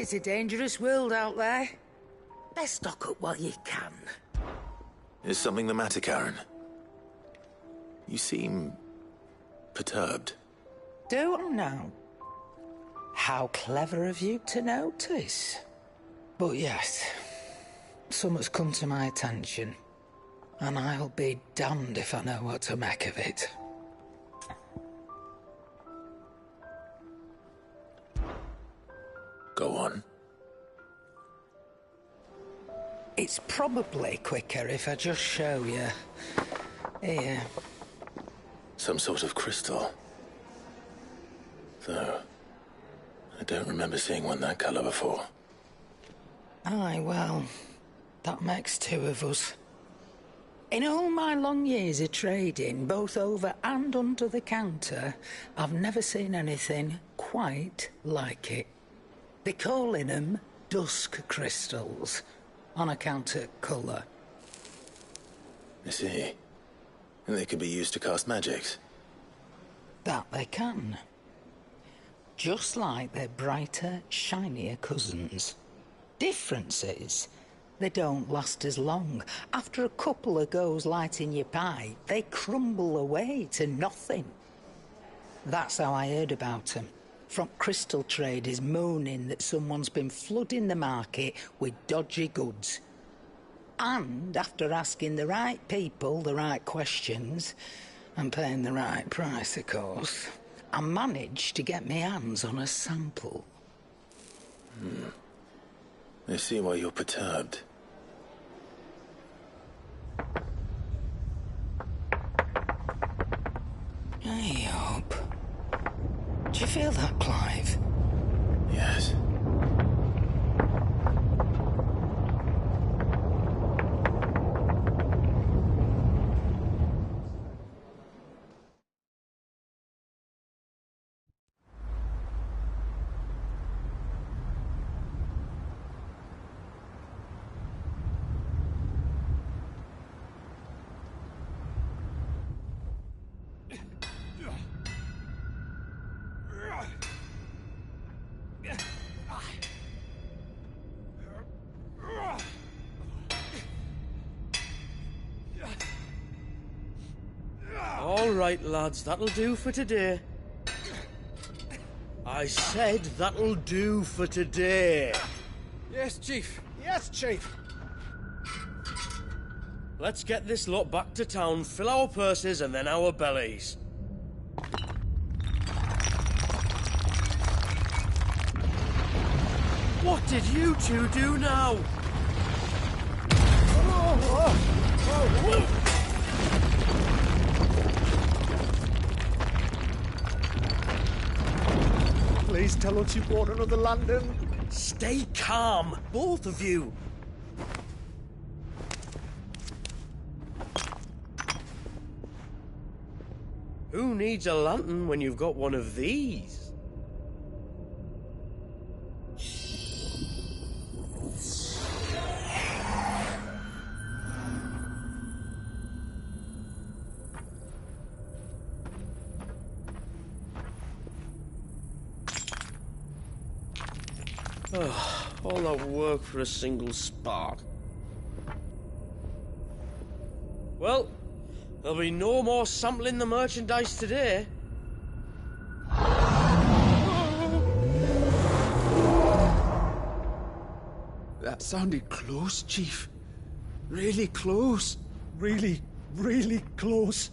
It's a dangerous world out there. Best stock up while you can. Is something the matter, Karen? You seem perturbed. Don't know. How clever of you to notice. But yes, something's come to my attention, and I'll be damned if I know what to make of it. Go on. It's probably quicker if I just show you. Here. Some sort of crystal. Though, I don't remember seeing one that colour before. Aye, well, that makes two of us. In all my long years of trading, both over and under the counter, I've never seen anything quite like it. They're calling them dusk crystals, on account of colour. I see. And they could be used to cast magics. That they can. Just like their brighter, shinier cousins. Difference is, they don't last as long. After a couple of goes lighting your pipe, they crumble away to nothing. That's how I heard about them. From crystal traders moaning that someone's been flooding the market with dodgy goods. And after asking the right people the right questions, and paying the right price, of course, I managed to get my hands on a sample. I see why you're perturbed. Hey up. Do you feel that, Clive? Yes. All right, lads, that'll do for today. I said that'll do for today. Yes, Chief. Yes, Chief. Let's get this lot back to town, fill our purses and then our bellies. What did you two do now? Please tell us you bought another lantern. Stay calm, both of you. Who needs a lantern when you've got one of these? All that work for a single spark. Well, there'll be no more sampling the merchandise today. That sounded close, Chief. Really close. Really, really close.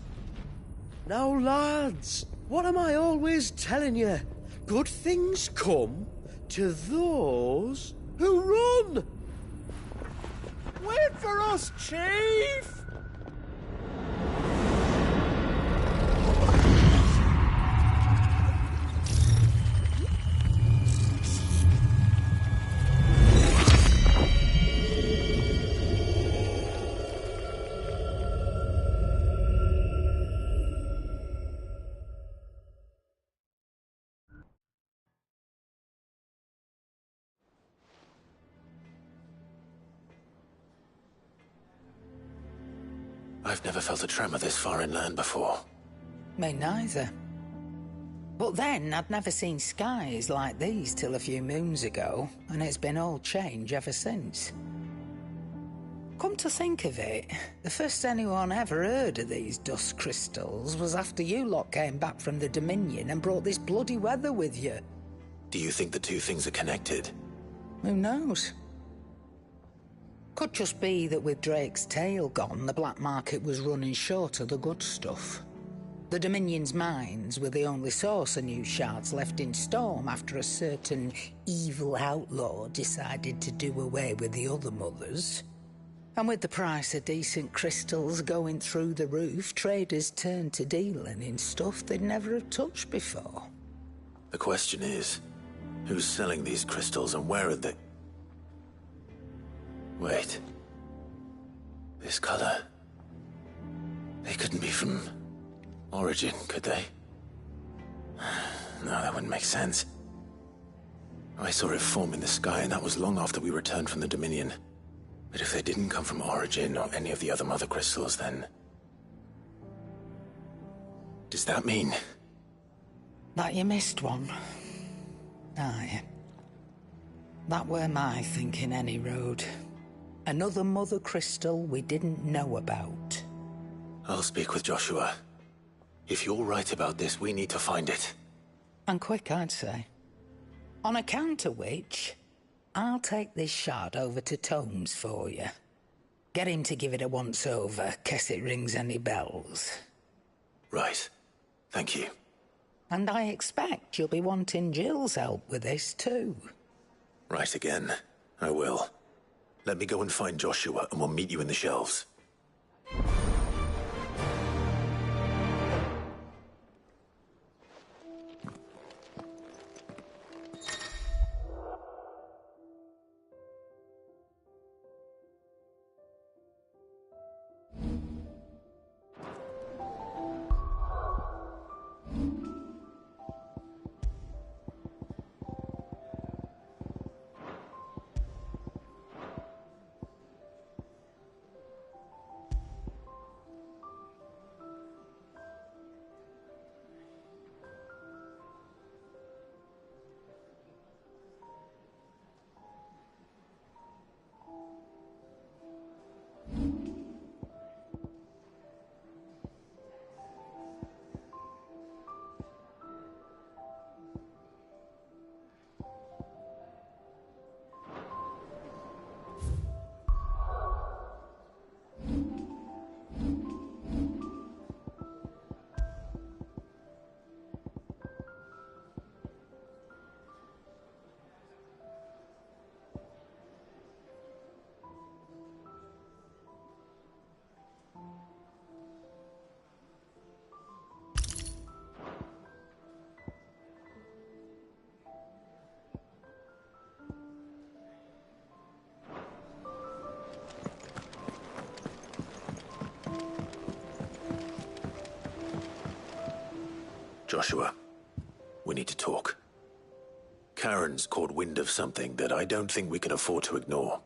Now, lads, what am I always telling you? Good things come to those who run! Wait for us, Chief! I've never felt a tremor this far inland before. Me neither. But then I'd never seen skies like these till a few moons ago, and it's been all change ever since. Come to think of it, the first anyone ever heard of these dust crystals was after you lot came back from the Dominion and brought this bloody weather with you. Do you think the two things are connected? Who knows? Could just be that with Drake's tail gone, the black market was running short of the good stuff. The Dominion's mines were the only source of new shards left in Storm after a certain evil outlaw decided to do away with the other mothers. And with the price of decent crystals going through the roof, traders turned to dealing in stuff they'd never have touched before. The question is, who's selling these crystals and where are they? Wait. This color. They couldn't be from Origin, could they? No, that wouldn't make sense. I saw it form in the sky, and that was long after we returned from the Dominion. But if they didn't come from Origin or any of the other mother crystals, then... does that mean... that you missed one? Aye. That were my thinking, any road. Another mother crystal we didn't know about. I'll speak with Joshua. If you're right about this, we need to find it. And quick, I'd say. On account of which, I'll take this shard over to Tomes for you. Get him to give it a once-over, case it rings any bells. Right. Thank you. And I expect you'll be wanting Jill's help with this, too. Right again. I will. Let me go and find Joshua, and we'll meet you in the shelves. Joshua, we need to talk. Karen's caught wind of something that I don't think we can afford to ignore.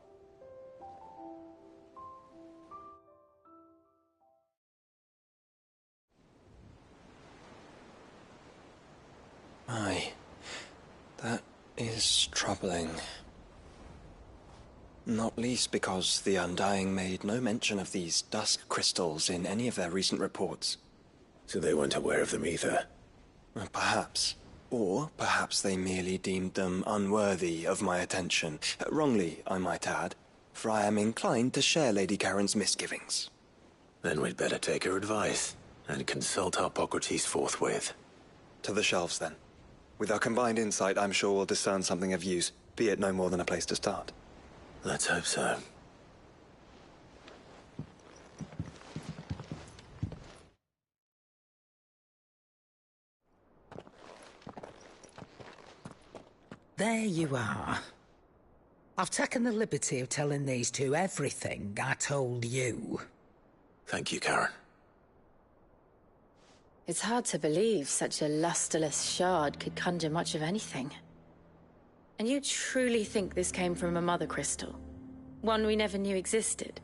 Aye, that is troubling. Not least because the Undying made no mention of these dusk crystals in any of their recent reports. So they weren't aware of them either. Perhaps. Or perhaps they merely deemed them unworthy of my attention. Wrongly, I might add, for I am inclined to share Lady Karen's misgivings. Then we'd better take her advice and consult Hippocrates forthwith. To the shelves, then. With our combined insight, I'm sure we'll discern something of use, be it no more than a place to start. Let's hope so. There you are. I've taken the liberty of telling these two everything I told you. Thank you, Karen. It's hard to believe such a lusterless shard could conjure much of anything. And you truly think this came from a mother crystal? One we never knew existed?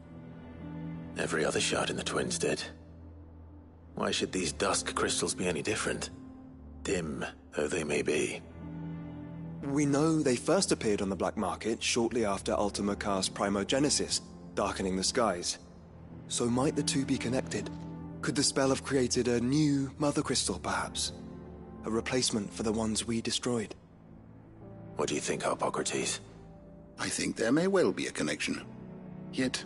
Every other shard in the Twins did. Why should these dusk crystals be any different? dim though they may be. We know they first appeared on the black market shortly after Ultima Car's primogenesis, darkening the skies. So might the two be connected? Could the spell have created a new Mother Crystal, perhaps? A replacement for the ones we destroyed? What do you think, Harpocrates? I think there may well be a connection. Yet,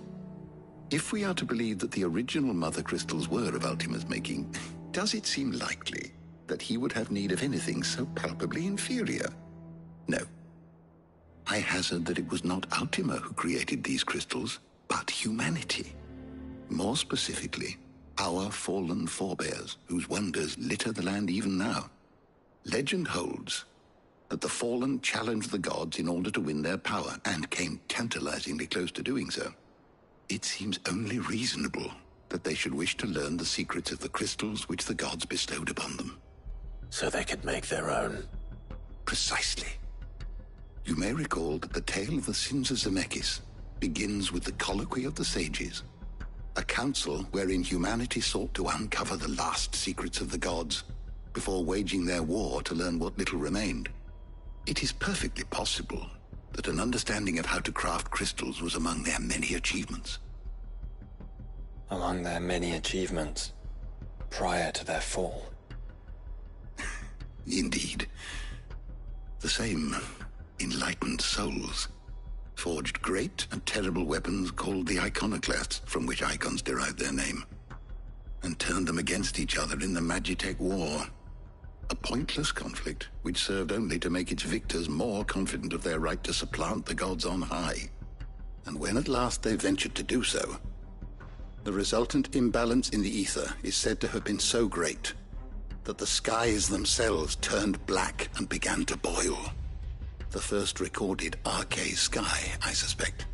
if we are to believe that the original Mother Crystals were of Ultima's making, does it seem likely that he would have need of anything so palpably inferior? No. I hazard that it was not Ultima who created these crystals, but humanity. More specifically, our fallen forebears, whose wonders litter the land even now. Legend holds that the fallen challenged the gods in order to win their power, and came tantalizingly close to doing so. It seems only reasonable that they should wish to learn the secrets of the crystals which the gods bestowed upon them. So they could make their own. Precisely. You may recall that the tale of the sins of Zemeckis begins with the colloquy of the sages, a council wherein humanity sought to uncover the last secrets of the gods before waging their war to learn what little remained. It is perfectly possible that an understanding of how to craft crystals was among their many achievements. Among their many achievements, prior to their fall. Indeed. The same enlightened souls forged great and terrible weapons called the iconoclasts, from which icons derived their name, and turned them against each other in the Magitech War. A pointless conflict which served only to make its victors more confident of their right to supplant the gods on high. And when at last they ventured to do so, the resultant imbalance in the ether is said to have been so great that the skies themselves turned black and began to boil. The first recorded Arcade sky, I suspect.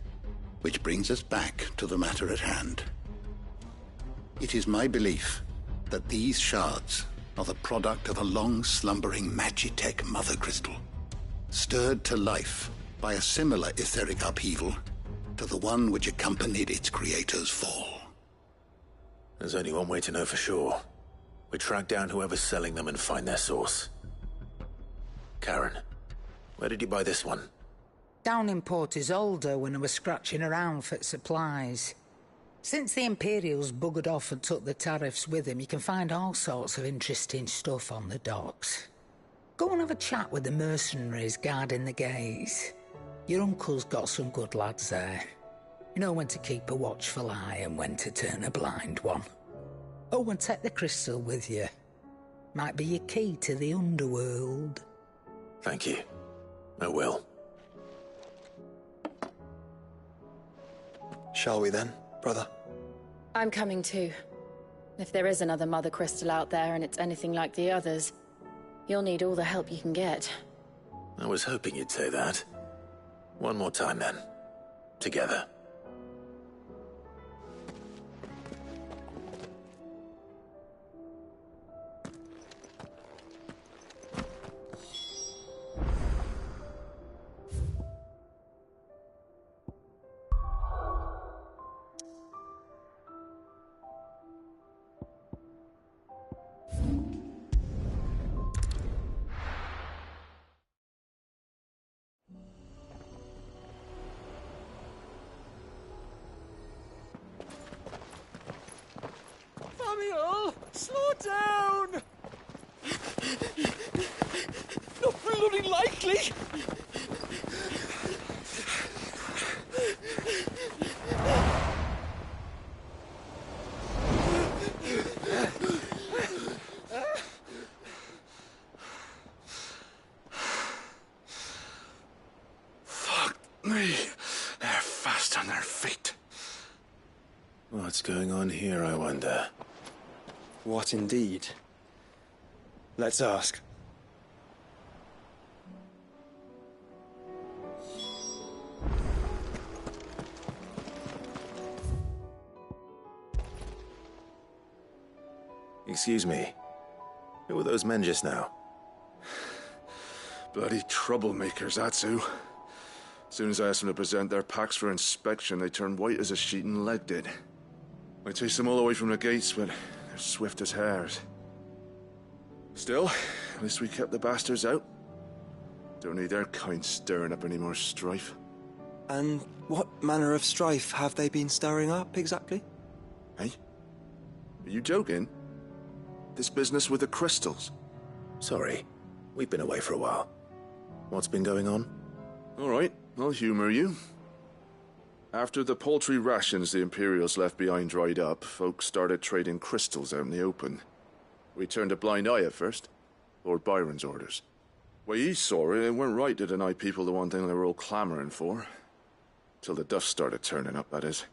Which brings us back to the matter at hand. It is my belief that these shards are the product of a long-slumbering Magitech mother crystal, stirred to life by a similar etheric upheaval to the one which accompanied its creator's fall. There's only one way to know for sure. We track down whoever's selling them and find their source. Karen, where did you buy this one? Down in Port Isolde when I was scratching around for supplies. Since the Imperials buggered off and took the tariffs with them, you can find all sorts of interesting stuff on the docks. Go and have a chat with the mercenaries guarding the gates. Your uncle's got some good lads there. You know when to keep a watchful eye and when to turn a blind one. Oh, and take the crystal with you. Might be your key to the underworld. Thank you. I will. Shall we then, brother? I'm coming too. If there is another Mother Crystal out there and it's anything like the others, you'll need all the help you can get. I was hoping you'd say that. One more time then. Together. Samuel, slow down! Not bloody likely! Fuck me. They're fast on their feet. What's going on here, I wonder? What indeed? Let's ask. Excuse me. Who were those men just now? Bloody troublemakers, that's who. As soon as I asked them to present their packs for inspection, they turned white as a sheet and legged it. I chased them all away from the gates, but they're swift as hares. Still, at least we kept the bastards out. Don't need their kind stirring up any more strife. And what manner of strife have they been stirring up, exactly? Hey? Are you joking? This business with the crystals? Sorry, we've been away for a while. What's been going on? Alright, I'll humor you. After the paltry rations the Imperials left behind dried up, folks started trading crystals out in the open. We turned a blind eye at first. Lord Byron's orders. Way he saw it, it weren't right to deny people the one thing they were all clamoring for. Till the dust started turning up, that is.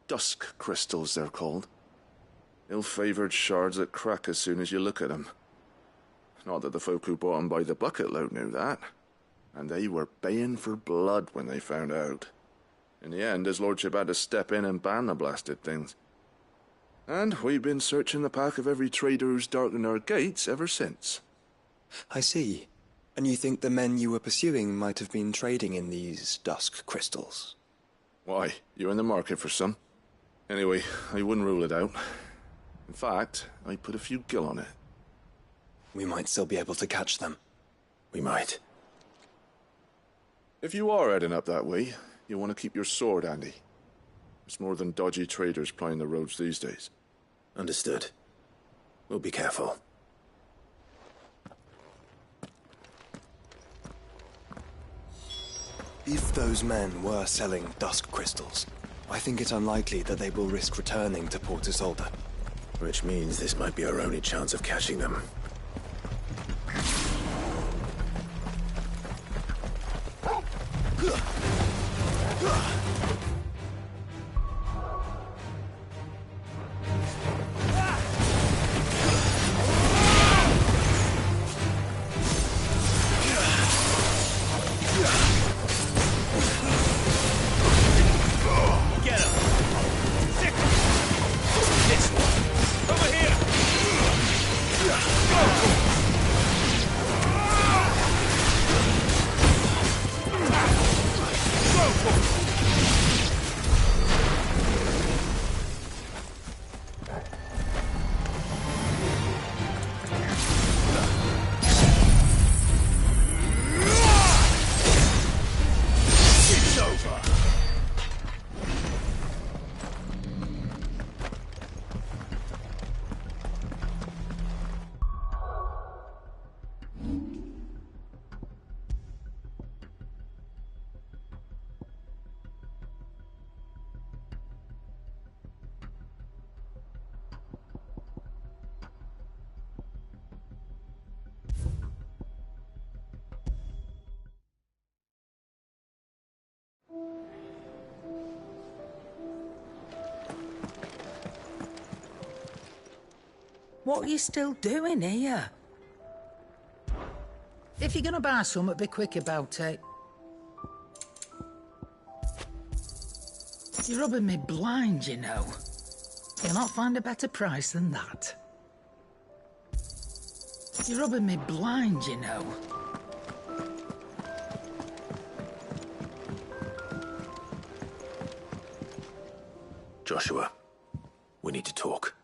Dusk crystals, they're called. Ill-favored shards that crack as soon as you look at them. Not that the folk who bought them by the bucket load knew that. And they were baying for blood when they found out. In the end, his lordship had to step in and ban the blasted things. And we've been searching the pack of every trader who's darkened our gates ever since. I see. And you think the men you were pursuing might have been trading in these dusk crystals? Why, you're in the market for some. Anyway, I wouldn't rule it out. In fact, I'd put a few gil on it. We might still be able to catch them. We might. If you are heading up that way, you'll want to keep your sword handy. It's more than dodgy traders plying the roads these days. Understood. We'll be careful. If those men were selling dusk crystals, I think it unlikely that they will risk returning to Port Isolde. Which means this might be our only chance of catching them. What are you still doing here? If you're gonna buy something, be quick about it. You're rubbing me blind, you know. You'll not find a better price than that. You're rubbing me blind, you know. Joshua, we need to talk.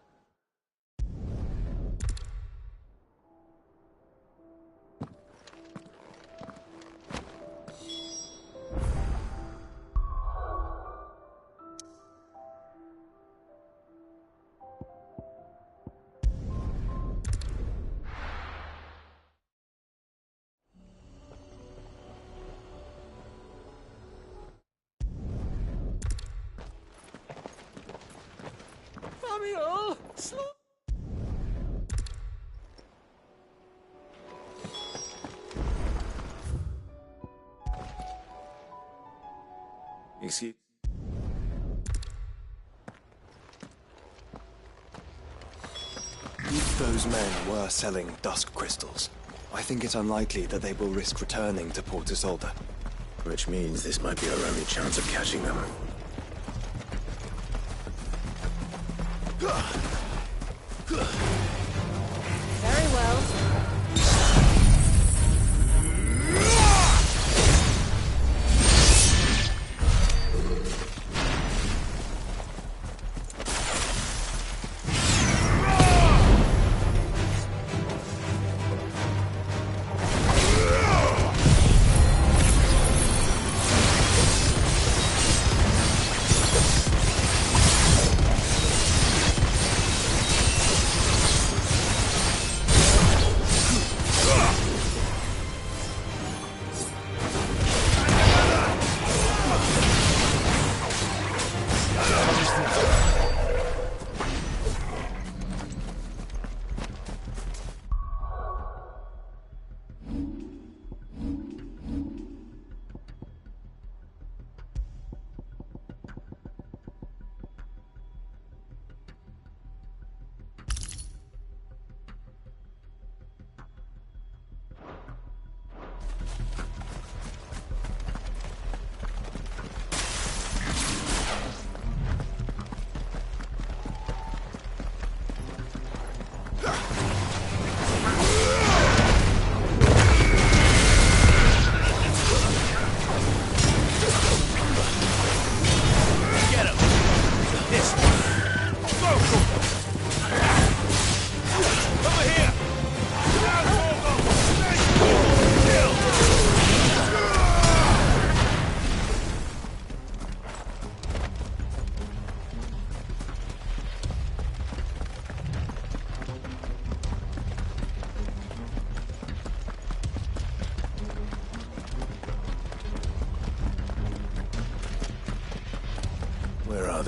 Samuel! Slow... Excuse... If those men were selling dusk crystals, I think it unlikely that they will risk returning to Port Isolde. Which means this might be our only chance of catching them. Very well.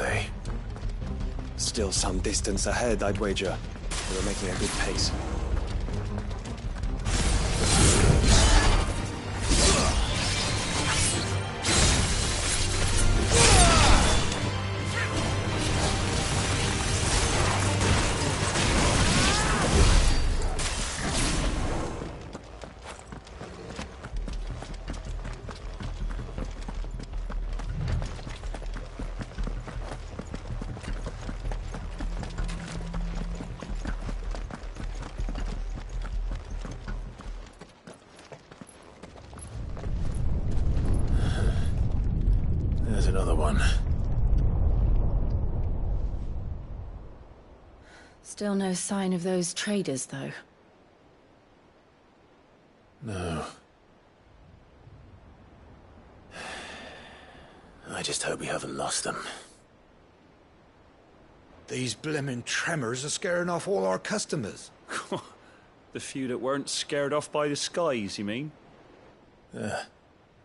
they? Still some distance ahead, I'd wager. They were making a good pace. There's another one. Still no sign of those traders, though. No. I just hope we haven't lost them. These blimmin' tremors are scaring off all our customers. The few that weren't scared off by the skies, you mean?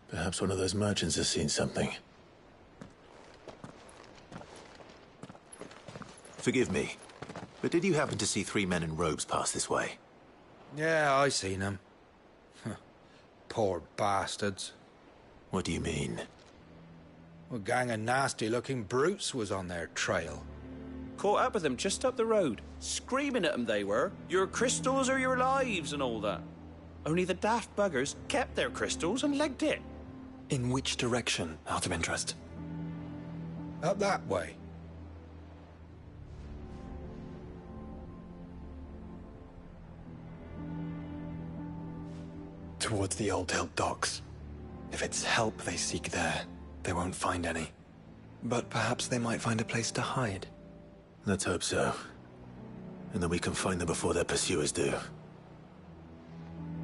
Perhaps one of those merchants has seen something. Forgive me, but did you happen to see 3 men in robes pass this way? Yeah, I seen them. Poor bastards. What do you mean? A gang of nasty-looking brutes was on their trail. Caught up with them just up the road. Screaming at them they were. Your crystals or your lives and all that. Only the daft buggers kept their crystals and legged it. In which direction, out of interest? Up that way. Towards the Old Hill docks. If it's help they seek there, they won't find any. But perhaps they might find a place to hide. Let's hope so. And that we can find them before their pursuers do.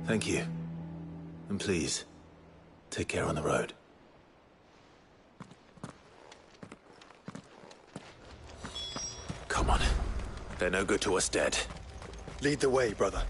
Thank you. And please, take care on the road. Come on. They're no good to us dead. Lead the way, brother.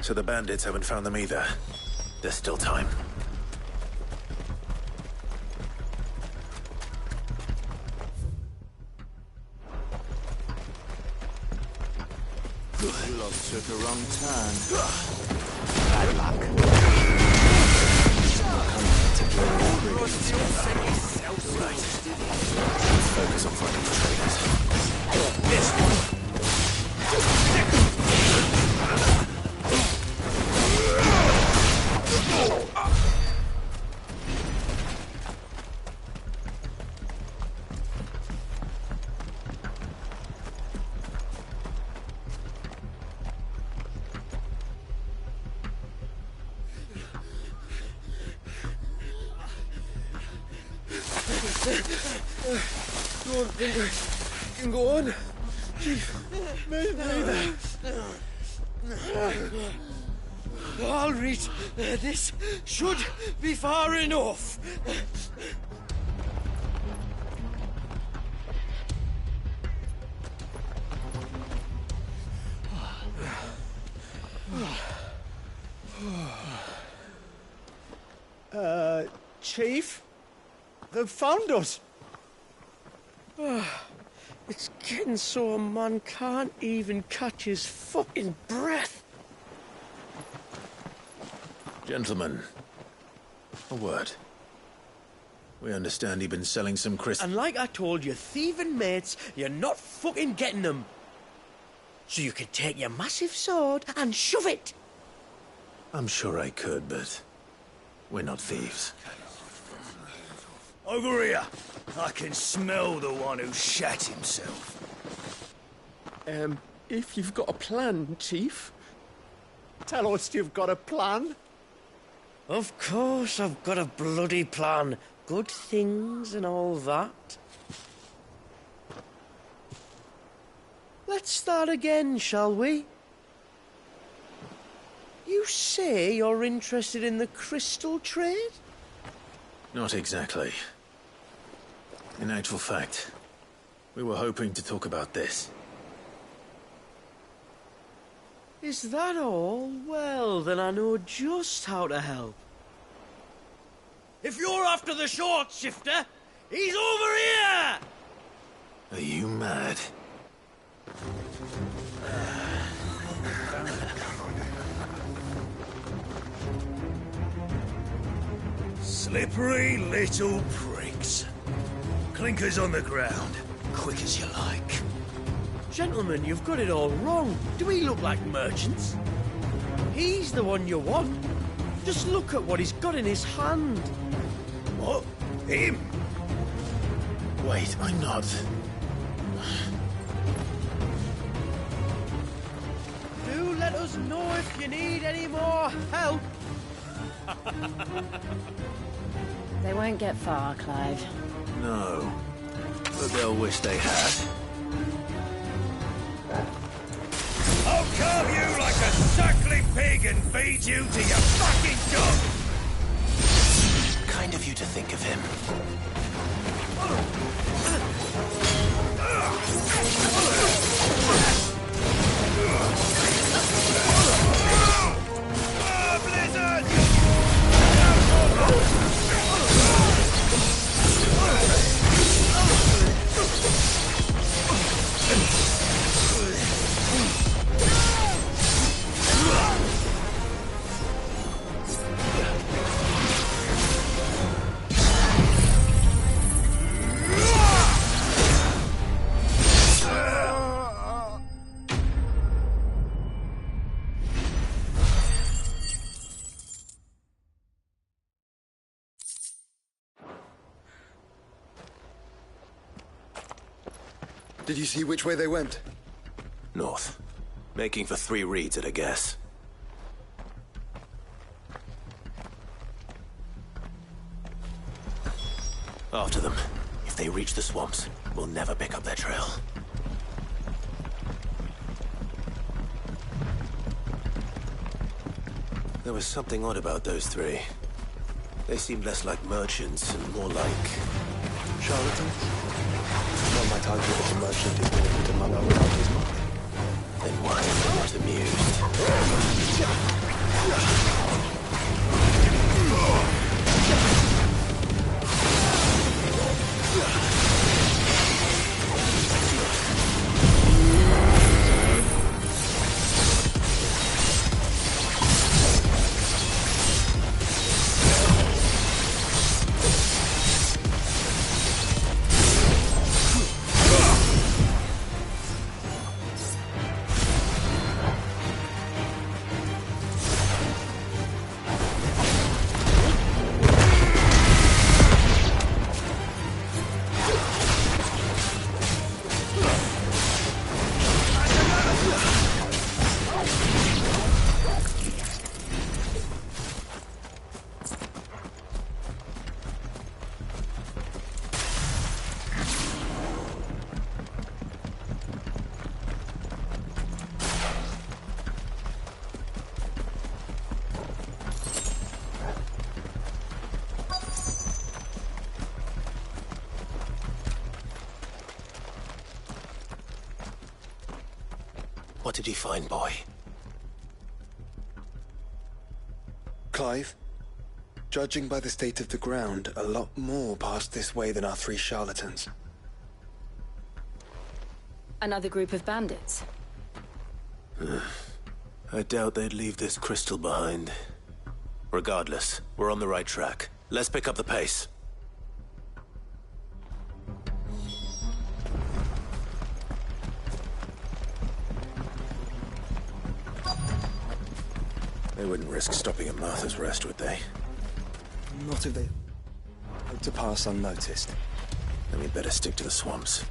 So the bandits haven't found them either. There's still time. Love took a wrong turn. Bad luck. Let's focus on finding the traders. This one. Don't think we can go on. Chief, maybe. All right, this should be far enough. Chief? They've found us. It's getting so a man can't even catch his fucking breath. Gentlemen, a word. We understand you've been selling some crystals. And like I told you, thieving mates, you're not fucking getting them. So you can take your massive sword and shove it. I'm sure I could, but we're not thieves. Over here. I can smell the one who shat himself. If you've got a plan, Chief, tell us you've got a plan. Of course I've got a bloody plan. Good things and all that. Let's start again, shall we? You say you're interested in the crystal trade? Not exactly. In actual fact, we were hoping to talk about this. Is that all? Well, then I know just how to help. If you're after the short shifter, he's over here! Are you mad? Slippery little pricks. Clinkers on the ground, quick as you like. Gentlemen, you've got it all wrong. Do we look like merchants? He's the one you want. Just look at what he's got in his hand. What? Him? Wait, I'm not. Do let us know if you need any more help. They won't get far, Clive. No, but they'll wish they had. I'll carve you like a suckling pig and feed you to your fucking dog! Kind of you to think of him. Blizzard! Did you see which way they went? North. Making for 3 reads at a guess. After them. If they reach the swamps, we'll never pick up their trail. There was something odd about those 3. They seemed less like merchants and more like... Charlatans? One might argue that a merchant is willing to muck without his money. Then why are they not amused? did you find, boy? Clive, judging by the state of the ground, a lot more passed this way than our 3 charlatans. Another group of bandits? I doubt they'd leave this crystal behind. Regardless, we're on the right track. Let's pick up the pace. They wouldn't risk stopping at Martha's Rest, would they? Not if they hope to pass unnoticed. Then we'd better stick to the swamps.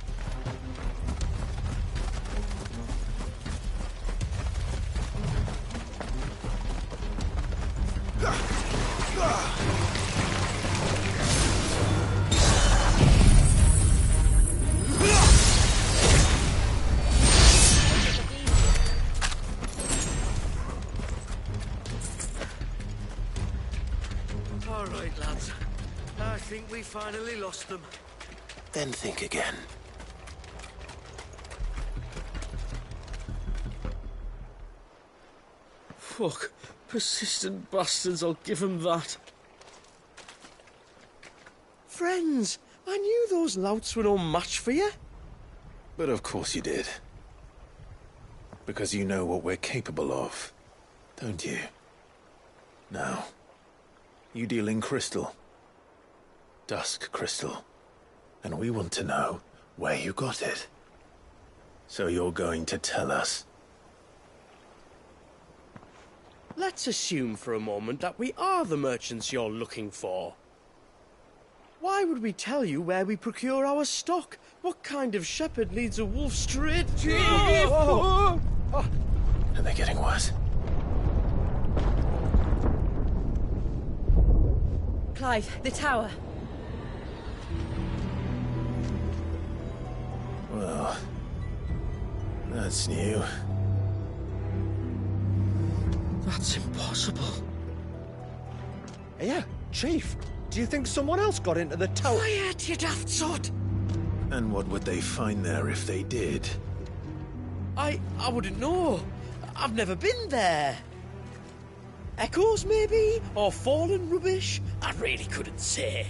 All right, lads. I think we finally lost them. Then think again. Fuck. Persistent bastards, I'll give them that. Friends, I knew those louts were no match for you. But of course you did. Because you know what we're capable of, don't you? Now, you deal in crystal. Dusk crystal. And we want to know where you got it. So you're going to tell us. Let's assume for a moment that we are the merchants you're looking for. Why would we tell you where we procure our stock? What kind of shepherd leads a wolf straight to... Are they getting worse? Clive, the tower. Well, that's new. That's impossible. Yeah, Chief. Do you think someone else got into the tower? Quiet, you daft sod! And what would they find there if they did? I wouldn't know. I've never been there. Echoes, maybe? Or fallen rubbish? I really couldn't say.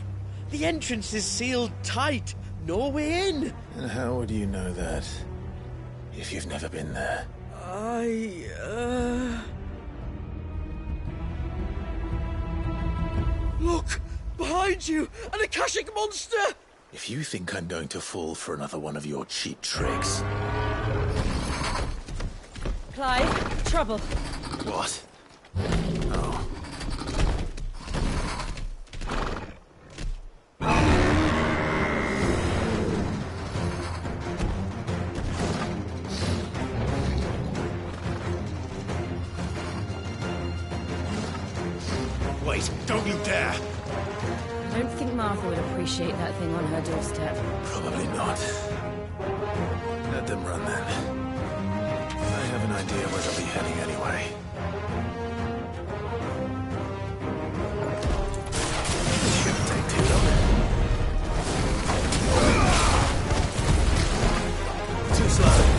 The entrance is sealed tight. No way in. And how would you know that, if you've never been there? Look! Behind you! An Akashic monster! If you think I'm going to fall for another one of your cheap tricks... Clive, trouble. What? Oh. Wait, don't you dare! I don't think Martha would appreciate that thing on her doorstep. Probably not. Let them run then. I have an idea where they'll be heading anyway. Shouldn't take too long. Too slow.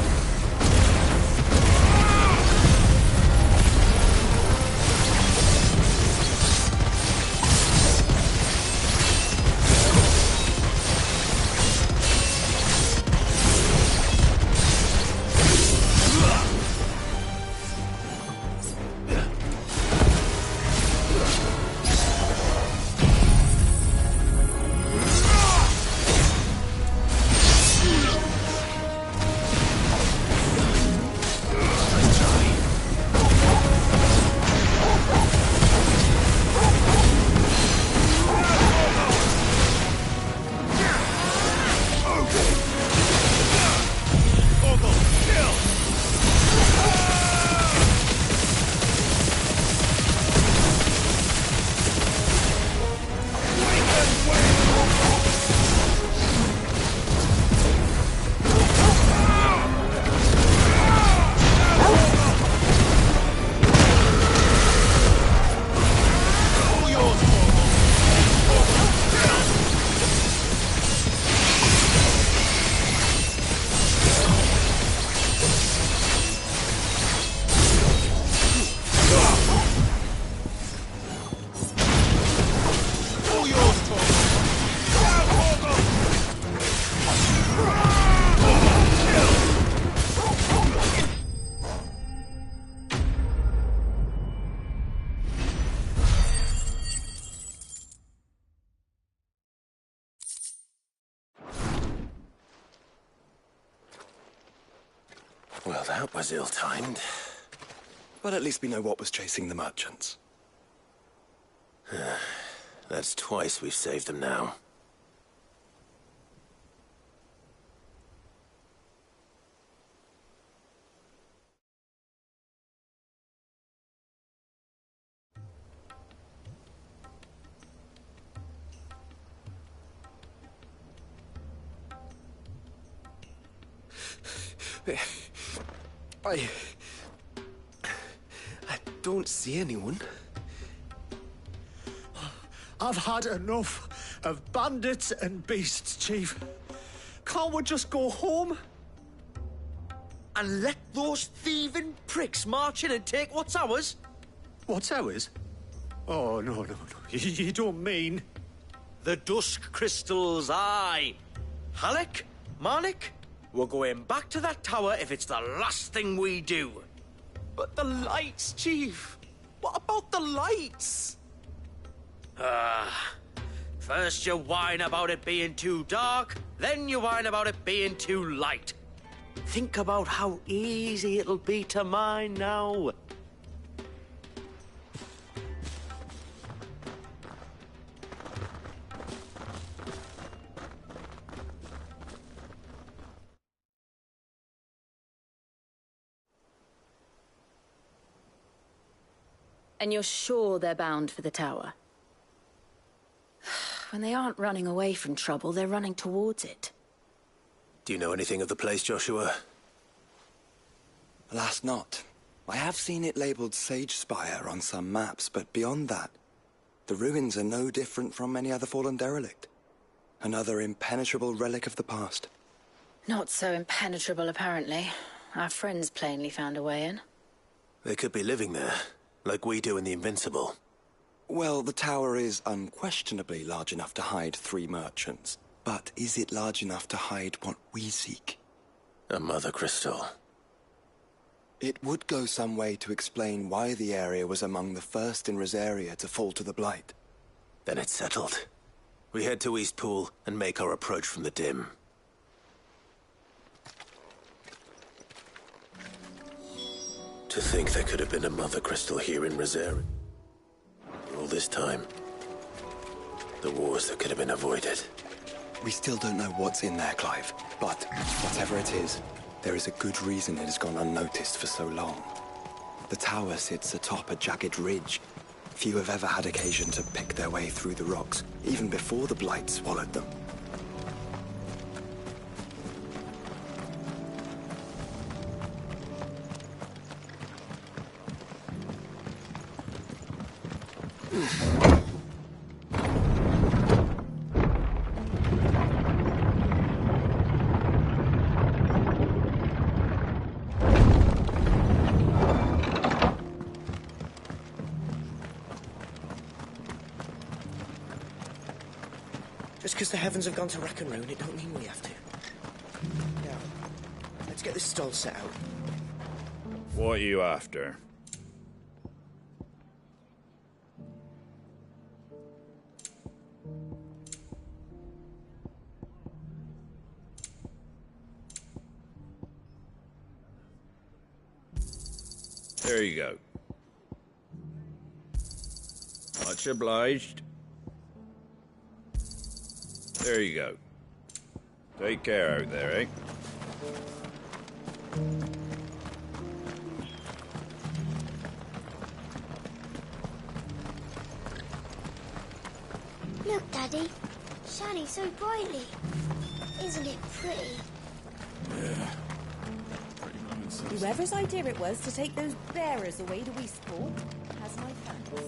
Well, that was ill-timed. But at least we know what was chasing the merchants. That's twice we've saved them now. I don't see anyone. I've had enough of bandits and beasts, Chief. Can't we just go home? And let those thieving pricks march in and take what's ours? What's ours? Oh, no. You don't mean... The dusk crystals, aye. Halleck, Marnik, we're going back to that tower if it's the last thing we do. But the lights, Chief. What about the lights? First you whine about it being too dark, then you whine about it being too light. Think about how easy it'll be to mine now. And you're sure they're bound for the tower? When they aren't running away from trouble, they're running towards it. Do you know anything of the place, Joshua? Alas, not. I have seen it labelled Sage Spire on some maps, but beyond that, the ruins are no different from any other fallen derelict. Another impenetrable relic of the past. Not so impenetrable, apparently. Our friends plainly found a way in. They could be living there, like we do in the Invincible. Well, the tower is unquestionably large enough to hide 3 merchants. But is it large enough to hide what we seek? A mother crystal. It would go some way to explain why the area was among the first in Rosaria to fall to the Blight. Then it's settled. We head to Eastpool and make our approach from the dim. To think there could have been a mother crystal here in Rosaria. All this time, the wars that could have been avoided. We still don't know what's in there, Clive. But whatever it is, there is a good reason it has gone unnoticed for so long. The tower sits atop a jagged ridge. Few have ever had occasion to pick their way through the rocks, even before the Blight swallowed them. Just because the heavens have gone to rack and ruin, it don't mean we have to. Now, let's get this stall set out. What are you after? There you go. Much obliged. There you go. Take care out there, eh? Look, Daddy. Shining so brightly. Isn't it pretty? Yeah. Whoever's idea it was to take those bearers away to Eastpool has my thanks.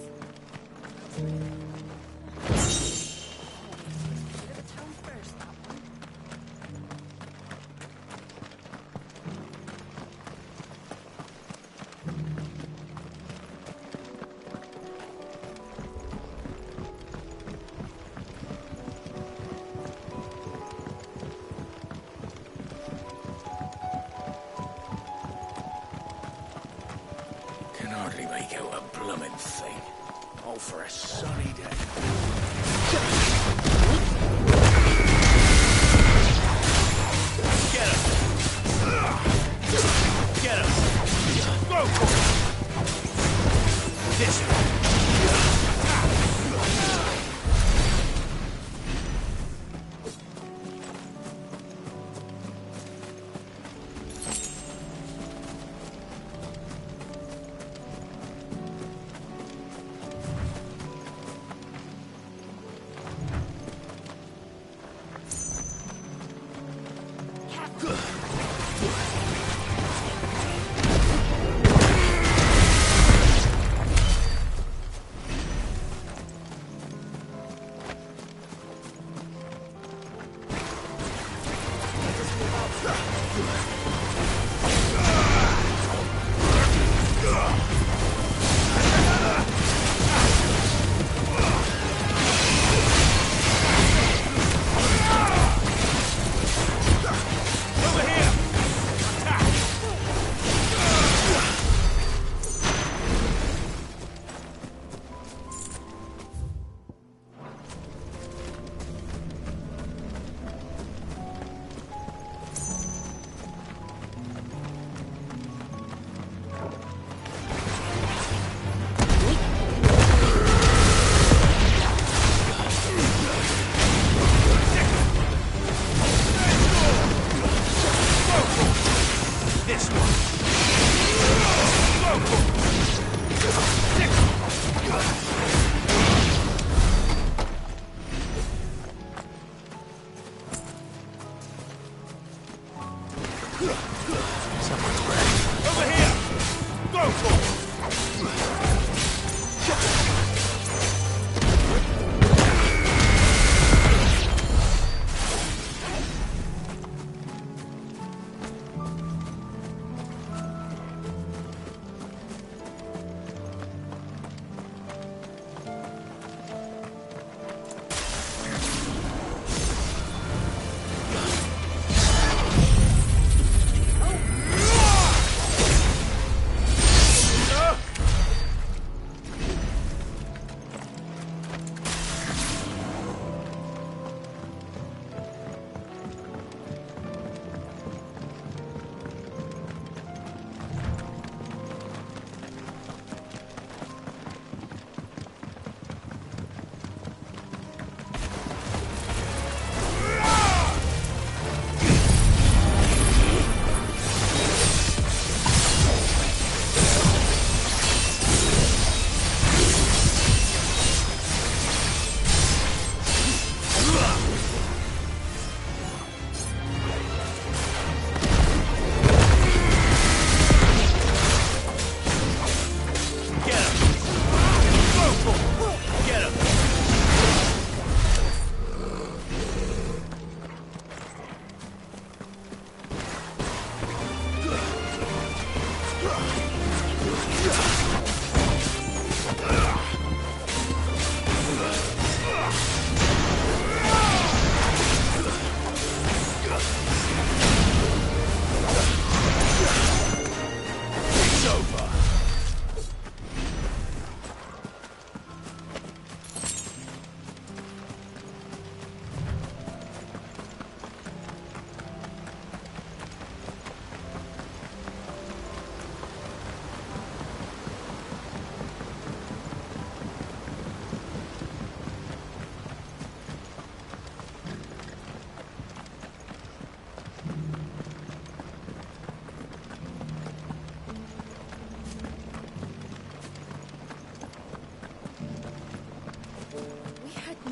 Can hardly make out a bloomin' thing. All for a sunny day. Get him! Get him! Go for it! This way!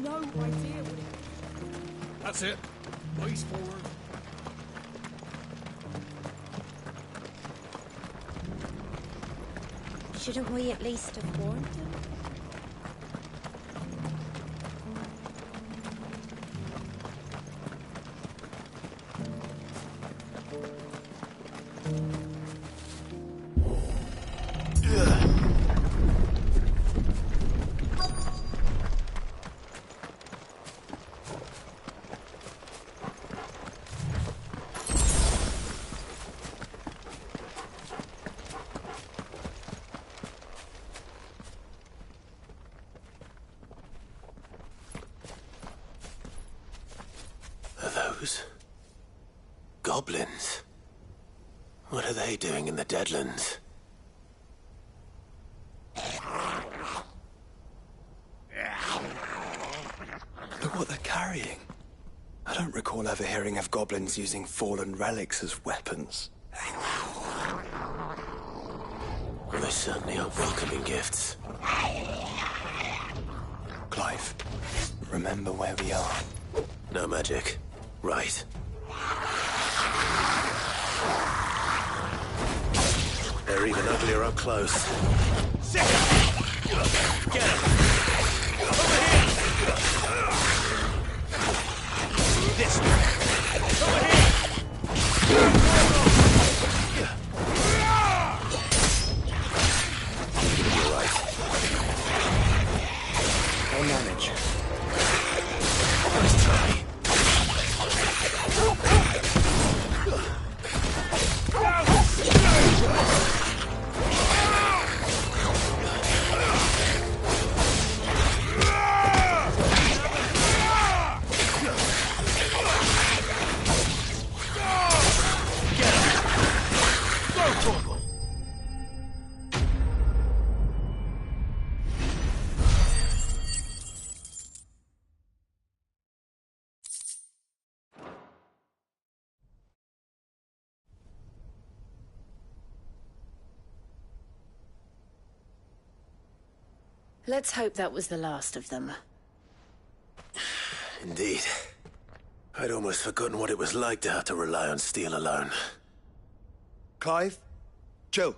No idea what it... That's it. Eyes forward. Shouldn't we at least have warned him? Goblins. What are they doing in the Deadlands? Look what they're carrying. I don't recall ever hearing of goblins using fallen relics as weapons. Well, they certainly are welcoming gifts. Clive, remember where we are. No magic. Right. They're even uglier up close. Get him! Over here! This way! Over here! You're right. I'll manage. Nice try. Let's hope that was the last of them. Indeed. I'd almost forgotten what it was like to have to rely on steel alone. Clive, chill.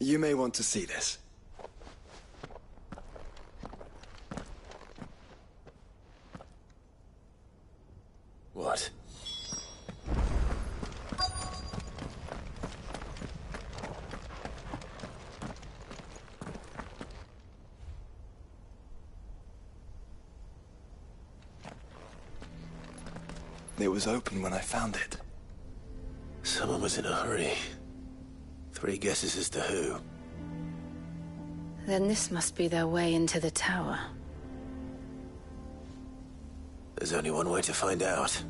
You may want to see this. What? It was open when I found it. Someone was in a hurry. 3 guesses as to who. Then this must be their way into the tower. There's only one way to find out.